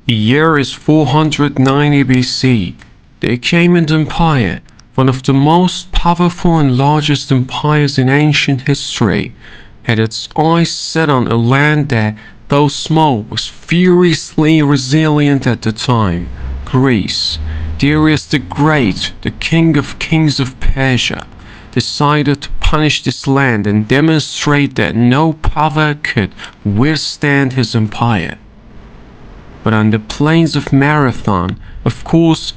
The year is 490 BC. The Achaemenid Empire, one of the most powerful and largest empires in ancient history, had its eyes set on a land that, though small, was furiously resilient at the time: Greece. Darius the Great, the king of kings of Persia, decided to punish this land and demonstrate that no power could withstand his empire. But on the plains of Marathon, of course,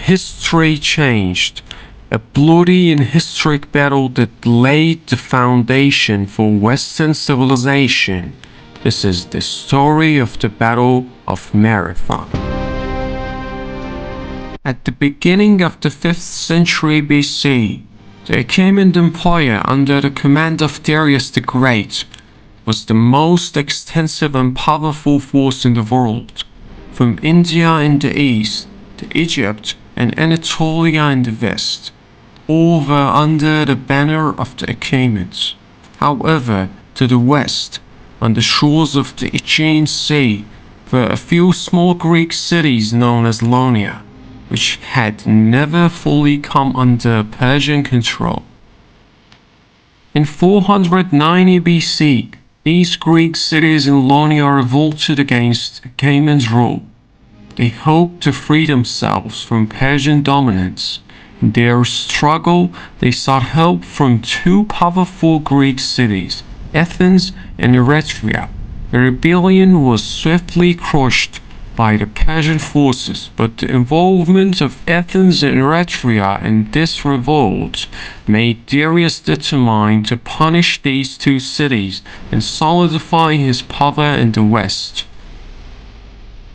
history changed. A bloody and historic battle that laid the foundation for Western civilization. This is the story of the Battle of Marathon. At the beginning of the 5th century BC, the Achaemenid Empire under the command of Darius the Great was the most extensive and powerful force in the world, from India in the east to Egypt and Anatolia in the west. All were under the banner of the Achaemenids. However, to the west, on the shores of the Aegean Sea, were a few small Greek cities known as Ionia, which had never fully come under Persian control. In 490 BC, these Greek cities in Ionia revolted against Achaemenid rule. They hoped to free themselves from Persian dominance. In their struggle, they sought help from two powerful Greek cities, Athens and Eretria. The rebellion was swiftly crushed by the Persian forces, but the involvement of Athens and Eretria in this revolt made Darius determined to punish these two cities and solidify his power in the west.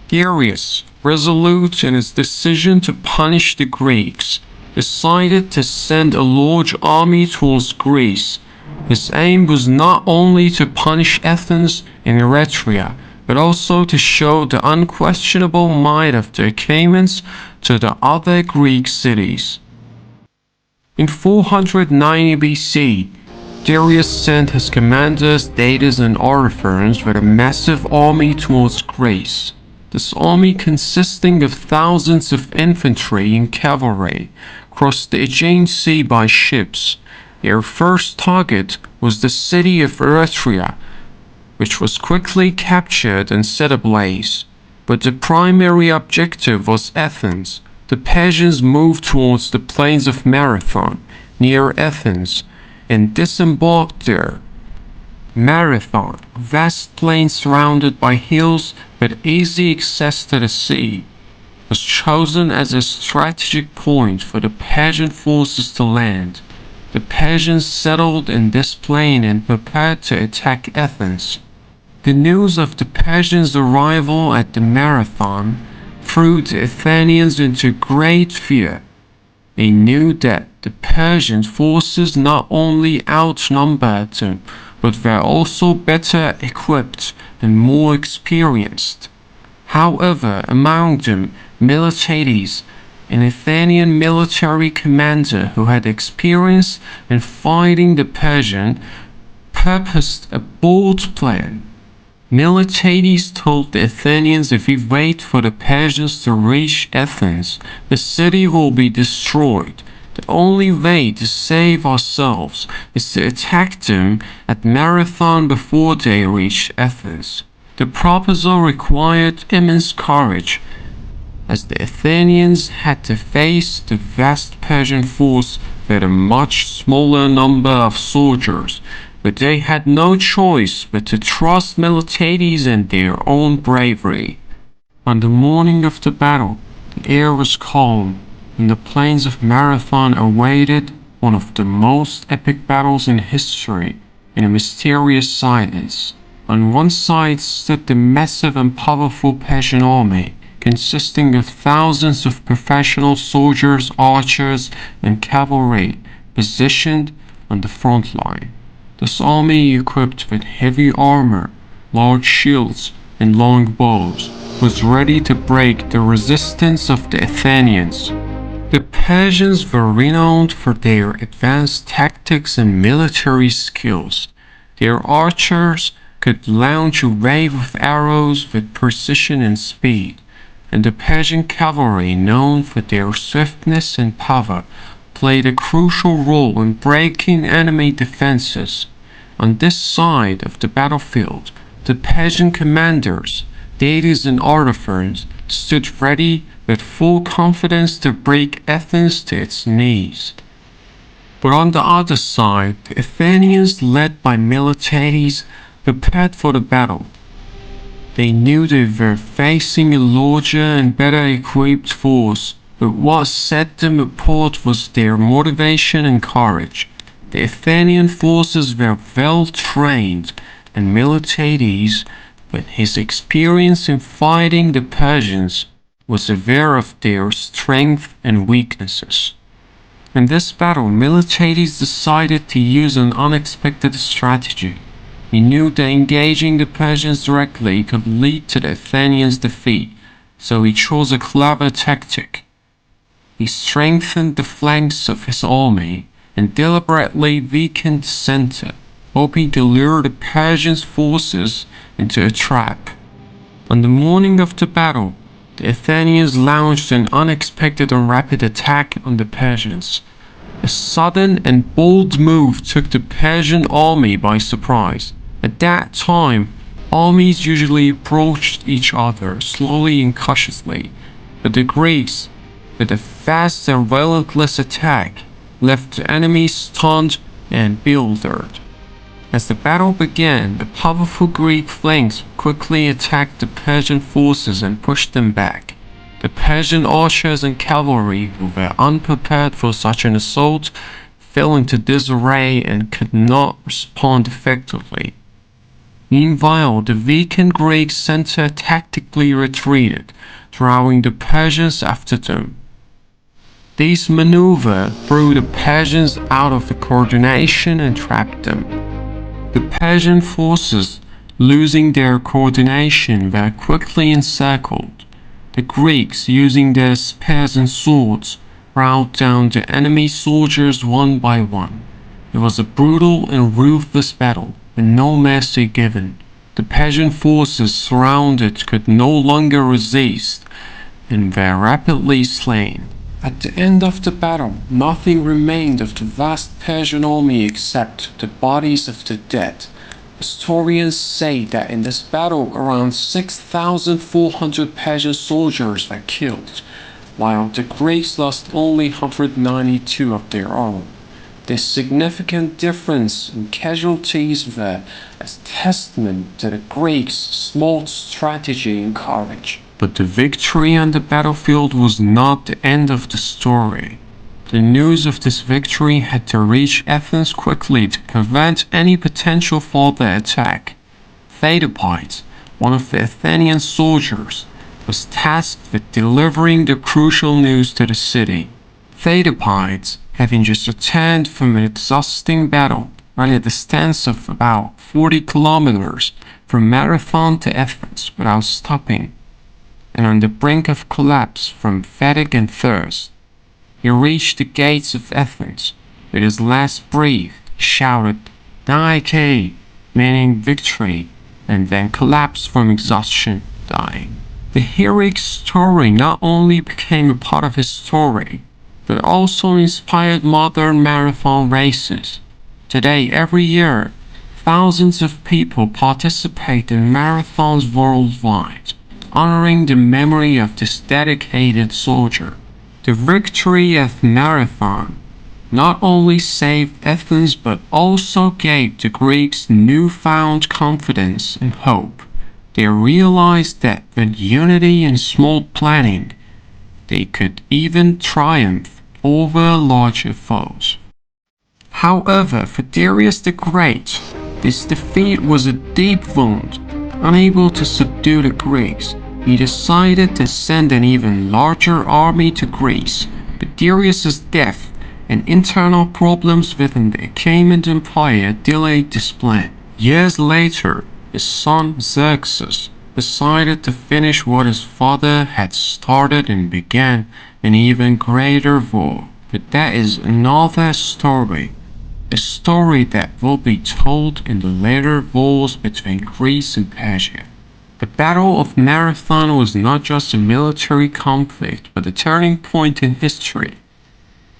Darius, resolute in his decision to punish the Greeks, decided to send a large army towards Greece. His aim was not only to punish Athens and Eretria, but also to show the unquestionable might of the Achaemenids to the other Greek cities. In 490 BC, Darius sent his commanders Datis and Ariphanes with a massive army towards Greece. This army, consisting of thousands of infantry and cavalry, crossed the Aegean Sea by ships. Their first target was the city of Eretria, which was quickly captured and set ablaze. But the primary objective was Athens. The Persians moved towards the plains of Marathon, near Athens, and disembarked there. Marathon, a vast plain surrounded by hills with easy access to the sea, was chosen as a strategic point for the Persian forces to land. The Persians settled in this plain and prepared to attack Athens. The news of the Persians' arrival at the Marathon threw the Athenians into great fear. They knew that the Persian forces not only outnumbered them, but were also better equipped and more experienced. However, among them, Miltiades, an Athenian military commander who had experience in fighting the Persians, purposed a bold plan. Miltiades told the Athenians, if we wait for the Persians to reach Athens, the city will be destroyed. The only way to save ourselves is to attack them at Marathon before they reach Athens. The proposal required immense courage, as the Athenians had to face the vast Persian force with a much smaller number of soldiers, but they had no choice but to trust Miltiades and their own bravery. On the morning of the battle, the air was calm, and the plains of Marathon awaited one of the most epic battles in history in a mysterious silence. On one side stood the massive and powerful Persian army, consisting of thousands of professional soldiers, archers, and cavalry positioned on the front line. This army, equipped with heavy armor, large shields, and long bows, was ready to break the resistance of the Athenians. The Persians were renowned for their advanced tactics and military skills. Their archers could launch a wave of arrows with precision and speed, and the Persian cavalry, known for their swiftness and power, played a crucial role in breaking enemy defenses. On this side of the battlefield, the Persian commanders, deities and artificers, stood ready with full confidence to break Athens to its knees. But on the other side, the Athenians, led by Miltiades, prepared for the battle. They knew they were facing a larger and better equipped force, but what set them apart was their motivation and courage. The Athenian forces were well trained, and Miltiades, with his experience in fighting the Persians, was aware of their strengths and weaknesses. In this battle, Miltiades decided to use an unexpected strategy. He knew that engaging the Persians directly could lead to the Athenians' defeat, so he chose a clever tactic. He strengthened the flanks of his army and deliberately weakened the center, hoping to lure the Persian forces into a trap. On the morning of the battle, the Athenians launched an unexpected and rapid attack on the Persians. A sudden and bold move took the Persian army by surprise. At that time, armies usually approached each other slowly and cautiously, but the Greeks, with a fast and relentless attack, left the enemy stunned and bewildered. As the battle began, the powerful Greek flanks quickly attacked the Persian forces and pushed them back. The Persian archers and cavalry, who were unprepared for such an assault, fell into disarray and could not respond effectively. Meanwhile, the weakened Greek center tactically retreated, drawing the Persians after them. This maneuver threw the Persians out of the coordination and trapped them. The Persian forces, losing their coordination, were quickly encircled. The Greeks, using their spears and swords, routed down the enemy soldiers one by one. It was a brutal and ruthless battle, with no mercy given. The Persian forces surrounded could no longer resist, and were rapidly slain. At the end of the battle, nothing remained of the vast Persian army except the bodies of the dead. Historians say that in this battle around 6,400 Persian soldiers were killed, while the Greeks lost only 192 of their own. This significant difference in casualties were a testament to the Greeks' smart strategy and courage. But the victory on the battlefield was not the end of the story. The news of this victory had to reach Athens quickly to prevent any potential further attack. Pheidippides, one of the Athenian soldiers, was tasked with delivering the crucial news to the city. Pheidippides, having just returned from an exhausting battle, ran a distance of about 40 kilometers from Marathon to Athens without stopping, and on the brink of collapse from fatigue and thirst. He reached the gates of Athens. With his last breath, he shouted, "Nike," meaning victory, and then collapsed from exhaustion, dying. The heroic story not only became a part of his story, but also inspired modern marathon races. Today, every year, thousands of people participate in marathons worldwide, honoring the memory of this dedicated soldier. The victory at Marathon not only saved Athens but also gave the Greeks newfound confidence and hope. They realized that with unity and smart planning, they could even triumph over larger foes. However, for Darius the Great, this defeat was a deep wound. Unable to subdue the Greeks, he decided to send an even larger army to Greece. But Darius's death and internal problems within the Achaemenid Empire delayed this plan. Years later, his son Xerxes decided to finish what his father had started and began an even greater war. But that is another story. A story that will be told in the later wars between Greece and Persia. The Battle of Marathon was not just a military conflict, but a turning point in history.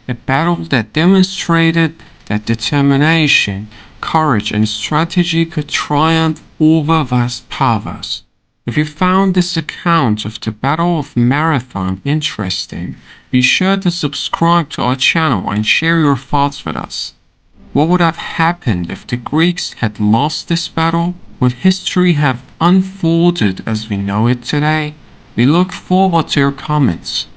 A battle that demonstrated that determination, courage, and strategy could triumph over vast powers. If you found this account of the Battle of Marathon interesting, be sure to subscribe to our channel and share your thoughts with us. What would have happened if the Greeks had lost this battle? Would history have unfolded as we know it today? We look forward to your comments.